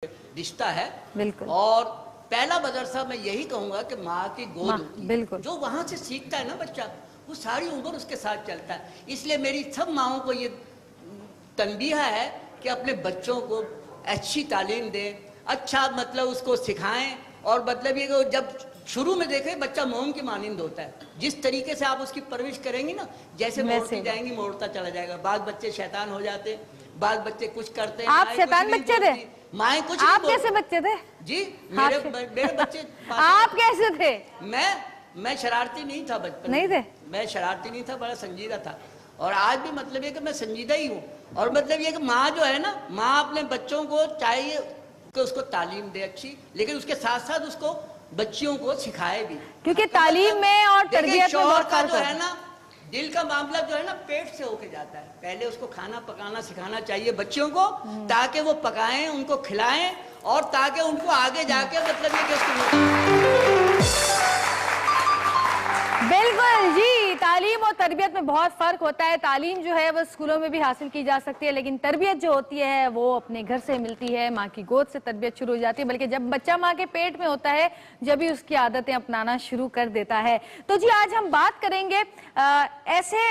रिश्ता है। बिल्कुल। और पहला मदरसा मैं यही कहूंगा कि माँ की गोद होती है। बिल्कुल। जो वहां से सीखता है ना बच्चा, वो सारी उम्र उसके साथ चलता है। इसलिए मेरी सब माओं को ये तनबीह है कि अपने बच्चों को अच्छी तालीम दें, अच्छा मतलब उसको सिखाएं। और मतलब ये कि जब शुरू में देखें बच्चा मोम की मानिंद होता है, जिस तरीके से आप उसकी परवरिश करेंगी ना, जैसे मोड़ती जाएंगी मोड़ता चला जाएगा। बाद बच्चे शैतान हो जाते हैं, बाद बच्चे कुछ करते हैं। आप शैतान बच्चे थे? माए कुछ आप कैसे बच्चे थे जी? मेरे बच्चे आप कैसे थे? मैं शरारती नहीं था बचपन नहीं थे? मैं शरारती नहीं था, बड़ा संजीदा था। और आज भी मतलब ये कि मैं संजीदा ही हूँ। और मतलब ये कि माँ जो है ना, माँ अपने बच्चों को चाहिए कि उसको तालीम दे अच्छी, लेकिन उसके साथ साथ उसको बच्चियों को सिखाए भी, क्योंकि तालीम में और तरबियत में बहुत का फर्क जो है ना, दिल का मामला जो है ना पेट से होके जाता है। पहले उसको खाना पकाना सिखाना चाहिए बच्चियों को, ताकि वो पकाएं, उनको खिलाएं, और ताकि उनको आगे जाके मतलब ये कि बिल्कुल जी, तालीम और तरबियत में बहुत फ़र्क होता है। तालीम जो है वो स्कूलों में भी हासिल की जा सकती है, लेकिन तरबियत जो होती है वो अपने घर से मिलती है। माँ की गोद से तरबियत शुरू हो जाती है, बल्कि जब बच्चा माँ के पेट में होता है जब भी उसकी आदतें अपनाना शुरू कर देता है। तो जी आज हम बात करेंगे ऐसे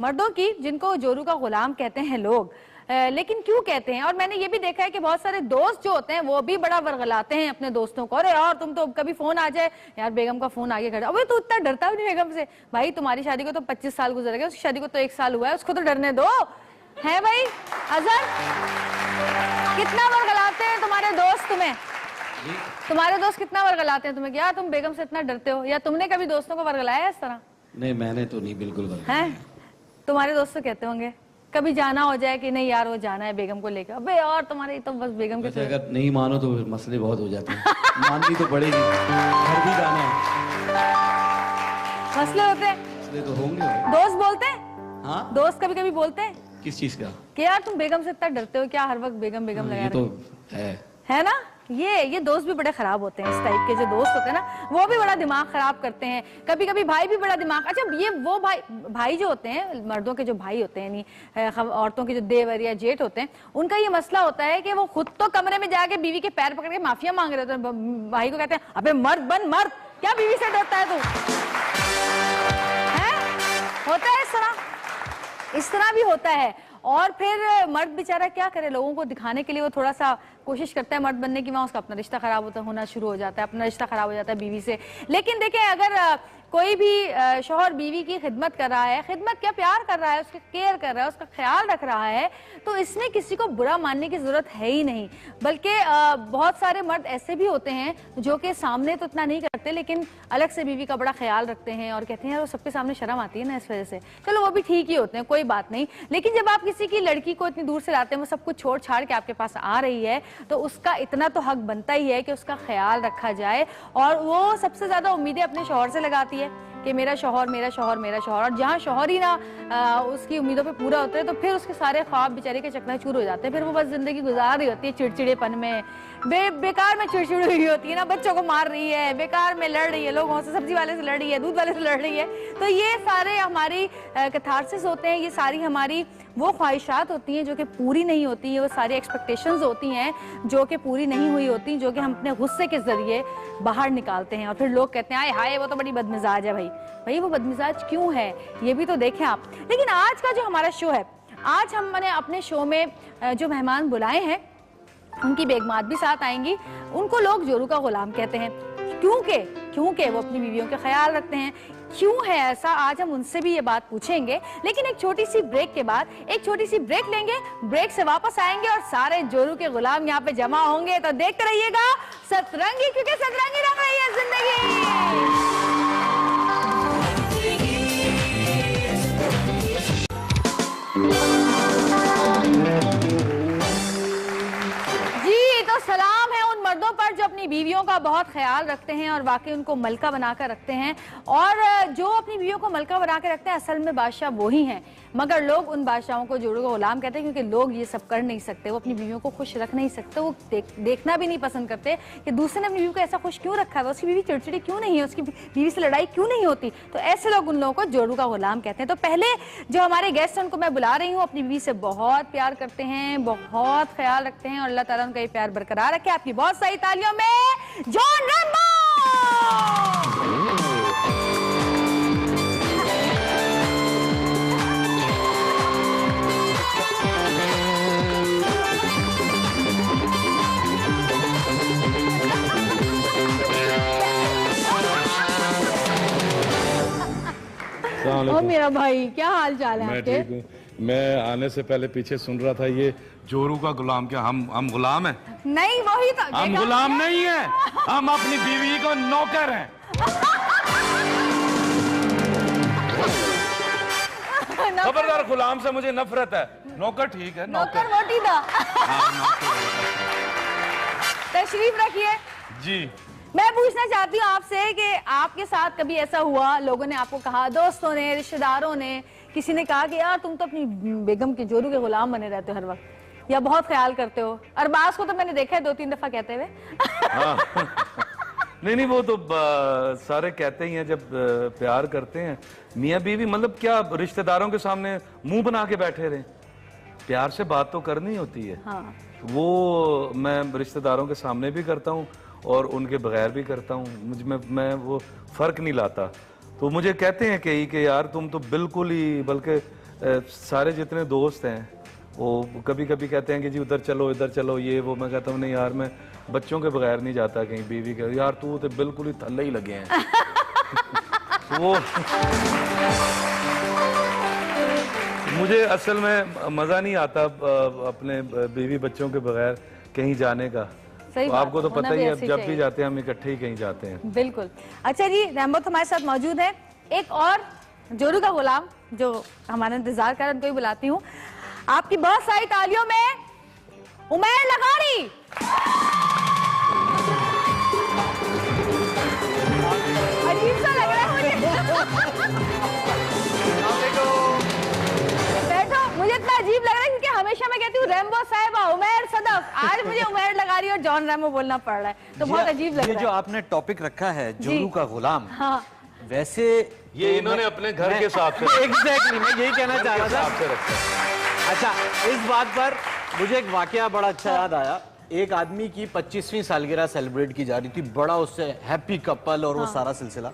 मर्दों की जिनको जोरू का गुलाम कहते हैं लोग, लेकिन क्यों कहते हैं। और मैंने ये भी देखा है कि बहुत सारे दोस्त जो होते हैं वो भी बड़ा वर्गलाते हैं अपने दोस्तों को, अरे यार तुम तो कभी फोन आ जाए, यार बेगम का फोन आगे खड़ा, अबे तू इतना डरता भी नहीं बेगम से। भाई तुम्हारी शादी को तो 25 साल गुजर गए, उसकी शादी को तो 1 साल हुआ है, उसको तो डरने दो। है भाई अजहर, कितना वर्गलाते हैं तुम्हारे दोस्त तुम्हें? तुम्हारे दोस्त कितना वर्गलाते हैं तुम्हें, क्या तुम बेगम से इतना डरते हो? या तुमने कभी दोस्तों को वर्गलाया इस तरह? नहीं, मैंने तो नहीं बिल्कुल है। तुम्हारे दोस्त तो कहते होंगे कभी जाना हो जाए कि नहीं यार वो जाना है बेगम को लेकर, अबे यार तुम्हारे तो बस बेगम के। अगर नहीं मानो तो मसले बहुत हो जाते हैं। माननी तो पड़ेगी, घर भी जाना है। मसले होते हैं, मसले तो होंगे। दोस्त बोलते हैं? हाँ, दोस्त कभी कभी बोलते हैं। किस चीज का? कि यार तुम बेगम से इतना डरते हो, क्या हर वक्त बेगम बेगम लगा ये रहे? तो है ना। ये दोस्त भी बड़े खराब होते हैं। इस टाइप के जो दोस्त होते हैं ना, वो भी बड़ा दिमाग खराब करते हैं। कभी कभी भाई भी बड़ा दिमाग, अच्छा ये वो भाई जो होते हैं, मर्दों के जो भाई होते हैं, यानी औरतों के जो देवर या जेठ होते हैं, उनका ये मसला होता है कि वो खुद तो कमरे में जाके बीवी के पैर पकड़ के माफिया मांग रहे होते हैं। भाई को कहते हैं अबे मर्द बन, मर्द, क्या बीवी से डरता है तू? होता है इस तरह भी होता है। और फिर मर्द बेचारा क्या करे, लोगों को दिखाने के लिए वो थोड़ा सा कोशिश करता है मर्द बनने की, वहाँ उसका अपना रिश्ता खराब होना शुरू हो जाता है, अपना रिश्ता खराब हो जाता है बीवी से। लेकिन देखें, अगर कोई भी शौहर बीवी की खिदमत कर रहा है, खिदमत क्या प्यार कर रहा है, उसकी केयर कर रहा है, उसका ख्याल रख रहा है, तो इसमें किसी को बुरा मानने की जरूरत है ही नहीं। बल्कि बहुत सारे मर्द ऐसे भी होते हैं जो कि सामने तो इतना नहीं करते, लेकिन अलग से बीवी का बड़ा ख्याल रखते हैं और कहते हैं यार वो सबके सामने शर्म आती है ना इस वजह से, चलो वो भी ठीक ही होते हैं, कोई बात नहीं। लेकिन जब आप किसी की लड़की को इतनी दूर से लाते हैं, वो सब कुछ छोड़ छाड़ के आपके पास आ रही है, तो उसका इतना तो हक बनता ही है कि उसका ख्याल रखा जाए। और वो सबसे ज्यादा उम्मीदें अपने शौहर से लगाती है कि मेरा शौहर मेरा शौहर मेरा शौहर। और जहाँ शौहर ही ना उसकी उम्मीदों पे पूरा होता है, तो फिर उसके सारे ख्वाब बेचारे के चकनाचूर हो जाते हैं। फिर वो बस जिंदगी गुजार रही होती है चिड़चिड़ेपन में, बेकार में चिड़चिड़ हुई होती है ना, बच्चों को मार रही है, बेकार में लड़ रही है लोगों से, सब्जी वाले से लड़ रही है, दूध वाले से लड़ रही है। तो ये सारे हमारी कैथारसिस होते हैं, ये सारी हमारी वो ख्वाहिशात होती हैं जो कि पूरी नहीं होती है, वो सारी एक्सपेक्टेशंस होती हैं जो कि पूरी नहीं हुई होती, जो कि हम अपने गुस्से के जरिए बाहर निकालते हैं। और फिर लोग कहते हैं आए हाय वो तो बड़ी बदमिजाज है। भाई वो बदमिजाज क्यों है ये भी तो देखें आप। लेकिन आज का जो हमारा शो है, आज हमने अपने शो में जो मेहमान बुलाए हैं उनकी बेगमात भी साथ आएंगी। उनको लोग जोरू का गुलाम कहते हैं क्योंकि वो अपनी बीवियों का ख्याल रखते हैं। क्यों है ऐसा, आज हम उनसे भी ये बात पूछेंगे। लेकिन एक छोटी सी ब्रेक के बाद एक छोटी सी ब्रेक लेंगे, ब्रेक से वापस आएंगे और सारे जोरू के गुलाम यहाँ पे जमा होंगे। तो देखते रहिएगा सतरंगी, क्योंकि सतरंगी रंग रही है जिंदगी। तो सलाम है उन मर्दों पर जो अपनी बीवियों का बहुत ख्याल रखते हैं और वाकई उनको मलका बनाकर रखते हैं। और जो अपनी बीवियों को मलका बना के रखते हैं असल में बादशाह वो ही हैं। मगर लोग उन बादशाहों को जोड़ों का गुलाम कहते हैं क्योंकि लोग ये सब कर नहीं सकते, वो अपनी बीवियों को खुश रख नहीं सकते, वो देखना भी नहीं पसंद करते कि दूसरे ने अपनी बीवी को ऐसा खुश क्यों रखा है, उसकी बीवी चिड़चिड़ी क्यों नहीं है, उसकी बीवी से लड़ाई क्यों नहीं होती। तो ऐसे लोग उन लोगों को जोड़ों का गुलाम कहते हैं। तो पहले जो हमारे गेस्ट हैं उनको मैं बुला रही हूँ, अपनी बीवी से बहुत प्यार करते हैं, बहुत ख्याल रखते हैं और अल्लाह ताला उनका ये प्यार बरकरार रखे। आपकी बहुत सारी तालियों में जॉन रैम्बो। ओ मेरा भाई, क्या हाल चाल है मैं आपके? ठीक हूँ। मैं आने से पहले पीछे सुन रहा था ये जोरू का गुलाम, क्या हम गुलाम हैं? नहीं, वही तो। हम गुलाम नहीं है, हम अपनी बीवी को नौकर हैं। खबरदार, गुलाम से मुझे नफरत है। नौकर ठीक है, नौकर मोटी था। तशरीफ रखिए जी। मैं पूछना चाहती हूँ आपसे कि आपके साथ कभी ऐसा हुआ, लोगों ने आपको कहा, दोस्तों ने, रिश्तेदारों ने, किसी ने कहा कि यार तुम तो अपनी बेगम के जोरू के गुलाम बने रहते हो हर वक्त, या बहुत ख्याल करते हो? अरबाज को तो मैंने देखा है 2-3 दफा कहते हुए। नहीं, वो तो सारे कहते ही हैं जब प्यार करते हैं मियाँ बीवी, मतलब क्या रिश्तेदारों के सामने मुंह बना के बैठे रहे? प्यार से बात तो करनी होती है। हाँ। वो मैं रिश्तेदारों के सामने भी करता हूँ और उनके बगैर भी करता हूँ, मैं वो फर्क नहीं लाता। तो मुझे कहते हैं कि यार तुम तो बिल्कुल ही, बल्कि सारे जितने दोस्त हैं वो कभी कभी कहते हैं कि जी उधर चलो इधर चलो ये वो। मैं कहता हूँ नहीं यार, मैं बच्चों के बगैर नहीं जाता कहीं, बीवी के। यार तू तो बिल्कुल ही थल्ले ही लगे हैं। वो मुझे असल में मजा नहीं आता अपने बीवी बच्चों के बगैर कहीं जाने का। सही तो आपको तो होना पता ही है, भी जब ऐसे भी जाते हैं हम इकट्ठे ही कहीं जाते हैं। बिल्कुल। अच्छा जी, रैम्बो तो हमारे साथ मौजूद है। एक और जोरू का गुलाम जो हमारा इंतजार कर रहे हैं, उनको ही बुलाती हूँ। आपकी बहुत सारी तालियों में उमैर लगाड़ी। अजीब सा लग रहा है मुझे। बैठो, मुझे इतना अजीब लग रहा है क्योंकि हमेशा मैं कहती हूँ रैम्बो साहिबा, उमैर सदफ, आज मुझे उमैर लगाड़ी और जॉन रैम्बो बोलना पड़ रहा है, तो बहुत अजीब लग ये रहा जो है। आपने टॉपिक रखा है जोरू का गुलाम, हाँ, वैसे ये इन्होंने अपने घर के हिसाब से एग्जैक्टली मैं यही कहना चाह रहा था। रखा है। अच्छा, इस बात पर मुझे एक वाकया बड़ा अच्छा याद आया। एक आदमी की 25वीं सालगिरह सेलिब्रेट की जा रही थी, बड़ा उससे हैप्पी कपल और वो सारा सिलसिला।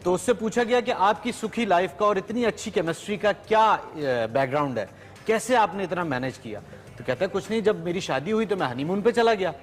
तो उससे पूछा गया कि आपकी सुखी लाइफ का और इतनी अच्छी केमिस्ट्री का क्या बैकग्राउंड है, कैसे आपने इतना मैनेज किया? तो कहता है कुछ नहीं, जब मेरी शादी हुई तो मैं हनीमून पे चला गया।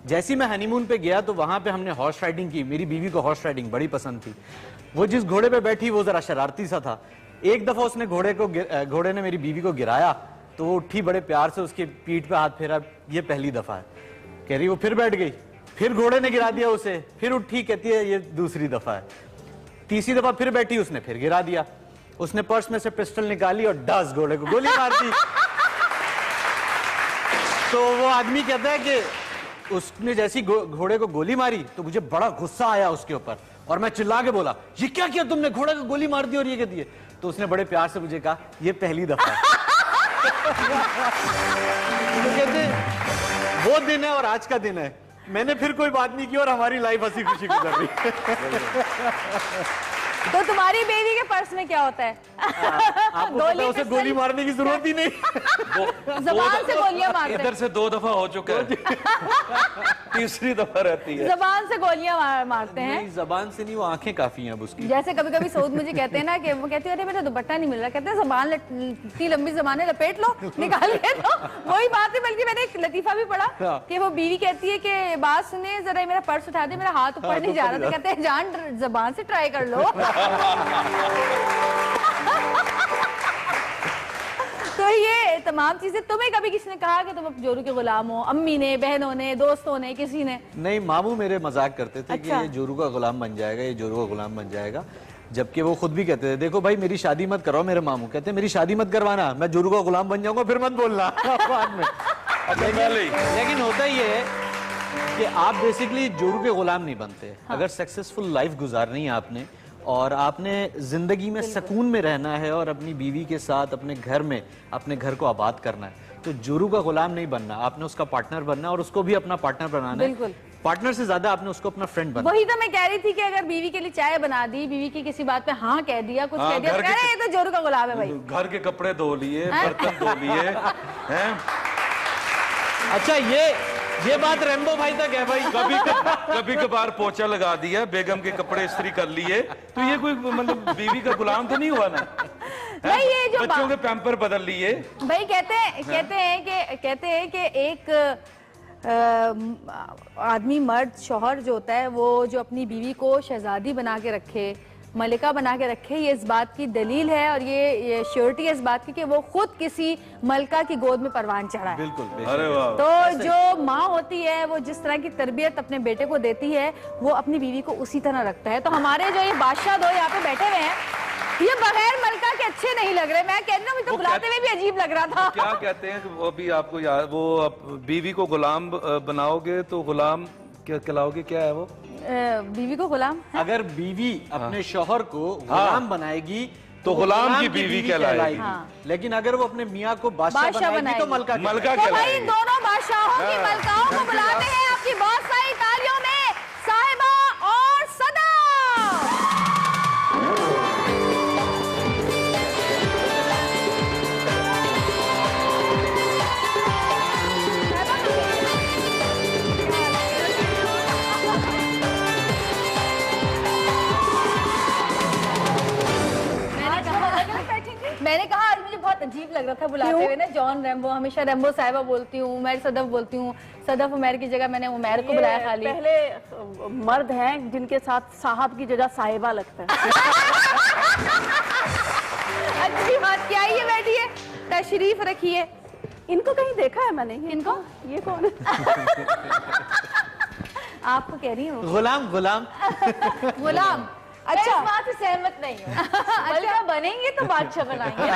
जैसे ही मैं हनीमून पे गया तो वहां पे हमने हॉर्स राइडिंग की। मेरी बीवी को हॉर्स राइडिंग बड़ी पसंद थी। वो जिस घोड़े पे बैठी वो जरा शरारती सा था। एक दफा उसने घोड़े ने मेरी बीवी को गिराया तो वो उठी, बड़े प्यार से उसकी पीठ पे हाथ फेरा। ये पहली दफा है, कह रही। वो फिर बैठ गई, फिर घोड़े ने गिरा दिया उसे, फिर उठी, कहती है ये दूसरी दफा है। तीसरी दफा फिर बैठी, उसने फिर गिरा दिया। उसने पर्स में से पिस्टल निकाली और 10 घोड़े को गोली मार दी। तो वो आदमी कहता है कि उसने जैसी घोड़े को गोली मारी तो मुझे बड़ा गुस्सा आया उसके ऊपर और मैं चिल्ला के बोला, ये क्या किया तुमने, घोड़े को गोली मार दी और ये कह दिए। तो उसने बड़े प्यार से मुझे कहा, ये पहली दफा है। तो कहते वो दिन है और आज का दिन है। मैंने फिर कोई बात नहीं की और हमारी लाइफ हंसी खुशी गुजर रही। तो तुम्हारी बेबी के पर्स में क्या होता है? आपको पता है, उसे गोली मारने की जरूरत ही नहीं। जबान से गोलियां मारते हैं। इधर से 2 दफा हो चुका है, तीसरी दफा रहती है। जबान से गोलियां मारते हैं। नहीं, जबान से नहीं, वो आंखें काफी हैं अब उसकी। जैसे कभी कभी सऊद मुझे कहते हैं ना कि वो कहती है अरे मेरा दुपट्टा नहीं मिल रहा, कहते हैं जबान इतनी लंबी जबान है, लपेट लो निकाल के। तो वही बात है। बल्कि मैंने एक लतीफा भी पढ़ा कि वो बीवी कहती है कि बात सुने जरा, मेरा पर्स उठा दे, मेरा हाथ ऊपर नहीं जा रहा। तो कहते हैं जान जबान से ट्राई कर लो। तो ये तमाम चीजें तुम्हें कभी किसी ने कहा कि तुम अब जोरू के गुलाम हो? अम्मी ने, बहनों ने, दोस्तों ने, किसी ने? नहीं, मामू मेरे मजाक करते थे कि अच्छा। ये जोरू का गुलाम बन जाएगा, ये जोरू का गुलाम बन जाएगा। जबकि वो खुद भी कहते थे, देखो भाई मेरी शादी मत कराओ। मेरे मामू कहते मेरी शादी मत करवाना, मैं जोरू का गुलाम बन जाऊंगा, फिर मत बोलना बाद में। लेकिन होता ये है कि आप बेसिकली जोरू के गुलाम नहीं बनते। अगर सक्सेसफुल लाइफ गुजारनी है आपने और आपने जिंदगी में सुकून में रहना है और अपनी बीवी के साथ अपने घर में अपने घर को आबाद करना है, तो जोरू का गुलाम नहीं बनना, आपने उसका पार्टनर बनना और उसको भी अपना पार्टनर बनाना है। बिल्कुल। पार्टनर से ज्यादा आपने उसको अपना फ्रेंड बनाना। वही तो मैं कह रही थी कि अगर बीवी के लिए चाय बना दी, बीवी की किसी बात पे हाँ कह दिया, कुछ हाँ, कह दिया, घर तो के- कह रहे ये तो जोरू का गुलाम है भाई। घर के कपड़े धो लिए, बर्तन धो लिए हैं। अच्छा, ये बात रेम्बो भाई तक है भाई। कभी कभार पोछा लगा दिया, बेगम के कपड़े इस्त्री कर लिए, तो ये कोई मतलब बीवी का गुलाम तो नहीं हुआ ना। भाई ये जो बच्चों के पैम्पर बदल लिए। भाई कहते हैं कि एक आदमी मर्द शौहर जो होता है वो जो अपनी बीवी को शहजादी बना के रखे, मलिका बना के रखे, ये इस बात की दलील है और ये श्योरिटी है इस बात की कि वो खुद किसी मलका की गोद में परवान चढ़ा है। बिल्कुल। अरे वाह। तो जो माँ होती है वो जिस तरह की तरबियत अपने बेटे को देती है वो अपनी बीवी को उसी तरह रखता है। तो हमारे जो ये बादशाह दो यहाँ पे बैठे हुए हैं, ये बगैर मलका के अच्छे नहीं लग रहे। मैं कह रही हूँ मुझे तो बुलाते हुए भी अजीब लग रहा था। क्या कहते हैं कि वो अभी आपको याद, वो बीवी को गुलाम बनाओगे तो गुलाम क्या कहलाओगे, क्या है वो? बीवी को गुलाम। अगर बीवी अपने शौहर को गुलाम बनाएगी तो गुलाम की बीवी कहलाएगी। हाँ। लेकिन अगर वो अपने मियाँ को बादशाह बनाएगी तो मलका मलका तो भाई कहलाएगी। इन दोनों बादशाहों की मलकाओं को बुलाते हैं आपकी बहुत सारी तालियों में, साहिबा और सदा। मैंने कहा आज मुझे बहुत अजीब लग रहा था बुलाते हुए ना, जॉन रेम्बो, हमेशा रेम्बो साहिबा बोलती हूँ, उमर सदफ बोलती हूँ, सदफ उमर की जगह मैंने उमर को बुलाया खाली। पहले मर्द हैं जिनके साथ साहब की जगह साहिबा लगता है। अच्छी बात क्या है, ये बैठिए, तशरीफ रखिए। इनको कहीं देखा है मैंने। इनको? ये कौन है? आपको कह रही हूँ गुलाम गुलाम। अच्छा, मैं इस बात से सहमत नहीं हूँ। मलका बनेंगे तो बादशाह बनाएंगे।